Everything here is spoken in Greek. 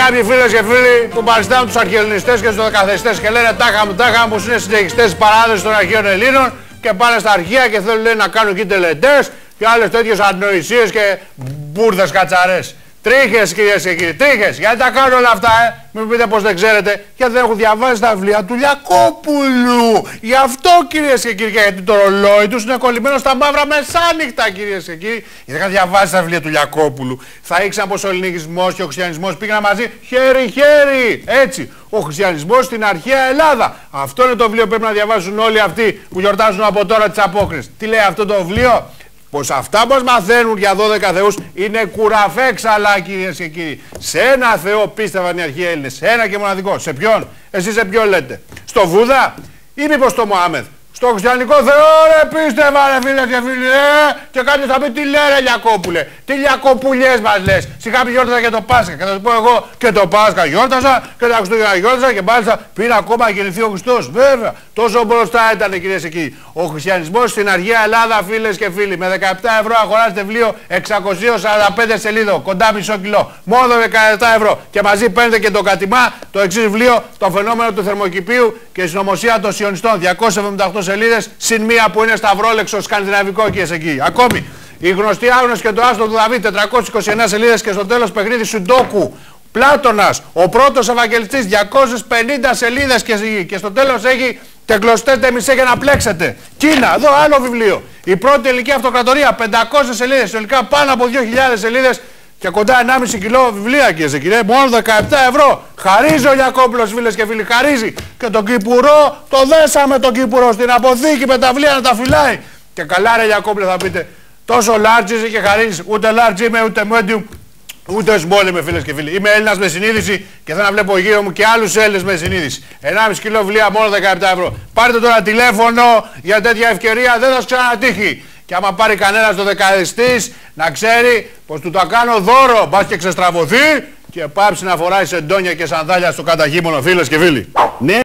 κάποιοι φίλες και φίλοι που παριστάνουν τους αρχαιελληνιστές και τους δωδεκαθεστές και λένε τάχα μου, είναι συνεχιστές της παράδοσης των αρχαίων Ελλήνων και πάνε στα αρχεία και θέλουν να κάνουν εκεί τελετές και άλλες τέτοιες ανοησίες και μπουρδες κατσαρές. Τρίχες, κυρίες και κύριοι, τρίχες. Γιατί τα κάνουν όλα αυτά, Μην πείτε πως δεν ξέρετε, γιατί δεν έχουν διαβάσει τα βιβλία του Λιακόπουλου. Γι' αυτό, κυρίες και κύριοι, γιατί το ρολόι τους είναι κολλημένο στα μαύρα μεσάνυχτα, κυρίες και κύριοι. Γιατί είχαν διαβάσει τα βιβλία του Λιακόπουλου, θα ήξεραν πως ο ελληνισμός και ο χριστιανισμός πήγαν μαζί χέρι-χέρι. Έτσι, ο χριστιανισμός στην αρχαία Ελλάδα. Αυτό είναι το βιβλίο που πρέπει να διαβάσουν όλοι αυτοί που γιορτάζουν από τώρα τις απόκριες. Τι λέει αυτό το βιβλίο? Πως αυτά που μας μαθαίνουν για 12 θεούς είναι κουραφέξαλα, κυρίες και κύριοι. Σε ένα θεό πίστευαν οι αρχαίοι Έλληνες, σε ένα και μοναδικό. Σε ποιον? Εσείς σε ποιον λέτε? Στο Βούδα ή μήπως στο Μωάμεθ? Στο χριστιανικό θεό ρε πίστευα ρε φίλες και φίλοι, και κάποιος θα πει τι λέει ρε Λιακόπουλε, τι Λιακοπουλιές μας λες. Σιγά πει γιόρταζα και το Πάσχα και θα σου πω εγώ και το Πάσχα γιόρταζα και τα Χριστούγεννα γιόρταζα και μάλιστα πήρε ακόμα να γεννηθεί ο Χριστός. Βέβαια, τόσο μπροστά ήταν κυρίες και κύριοι. Ο χριστιανισμός στην αρχαία Ελλάδα, φίλες και φίλοι, με 17 ευρώ αγοράζετε βιβλίο 645 σελίδων, κοντά μισό κιλό. Μόνο 17 ευρώ. Και μαζί παίρνετε και το Κατημά, το εξής βιβλίο, το φαινόμενο του θερμοκηπίου και η συνωμοσία των Σιωνιστών. 278 σελίδες, συν μία που είναι σταυρόλεξο σκανδιναβικό και εκεί. Ακόμη, η γνωστή Άγνωση και το άστρο του Δαβίδ, 429 σελίδες και στο τέλος παιχνίδι Σουντόκου. Πλάτωνας, ο πρώτος Ευαγγελιστής, 250 σελίδες και στο τέλος έχει τεκλωστέτε μισέ για να πλέξετε. Κίνα, εδώ άλλο βιβλίο. Η πρώτη ελληνική αυτοκρατορία, 500 σελίδες, συνολικά πάνω από 2.000 σελίδες και κοντά 1,5 κιλό βιβλία, κυρίες και κύριοι. Μόνο 17 ευρώ. Χαρίζει ο Λιακόπουλος, φίλες και φίλοι, χαρίζει. Και τον Κυπουρό, το δέσαμε τον Κυπουρό στην αποθήκη με τα βιβλία να τα φυλάει. Και καλά, ρε Λιακόπουλε, θα πείτε, τόσο large είσαι και χαρίζει. Ούτε large είμαι, ούτε medium, ούτε small είμαι, φίλες και φίλοι. Είμαι Έλληνας με συνείδηση και θέλω να βλέπω γύρω μου και άλλους Έλληνες με συνείδηση. 1,5 κιλό βιβλία, μόνο 17 ευρώ. Πάρτε τώρα τηλέφωνο για τέτοια ευκαιρία, δεν θα σας ξανατύχει. Και άμα πάρει κανένας το δεκαδιστής, να ξέρει πως του τα κάνω δώρο. Μπας και ξεστραβωθεί και πάψει να φοράει σεντόνια και σανδάλια στο καταχύμωνο, φίλες και φίλοι. Ναι.